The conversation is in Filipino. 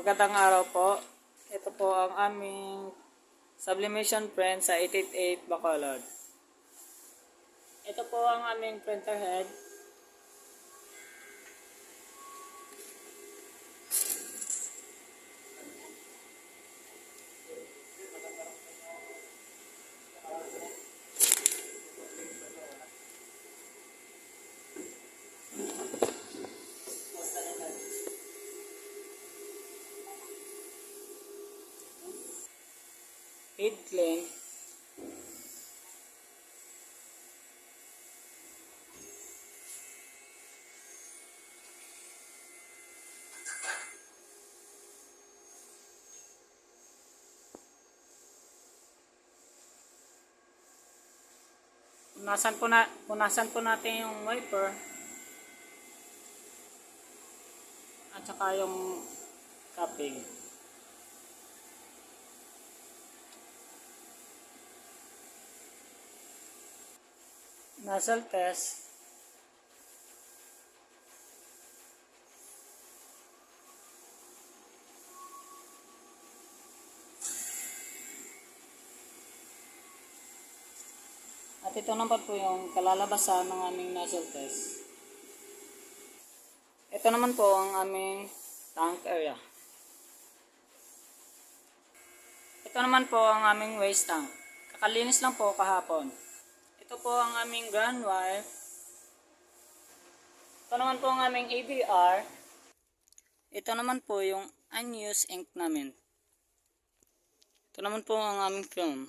Magandang araw po. Ito po ang aming sublimation print sa 888 Bacolod. Ito po ang aming printer head. Head clean. Punasan po natin yung wiper at saka yung cupping. Nozzle test. At ito naman po yung kalalabasan ng aming nozzle test. Ito naman po ang aming tank area. Ito naman po ang aming waste tank. Kakalinis lang po kahapon. Ito po ang aming ground wire. Ito naman po ang aming ABR. Ito naman po yung unused ink namin. Ito naman po ang aming film.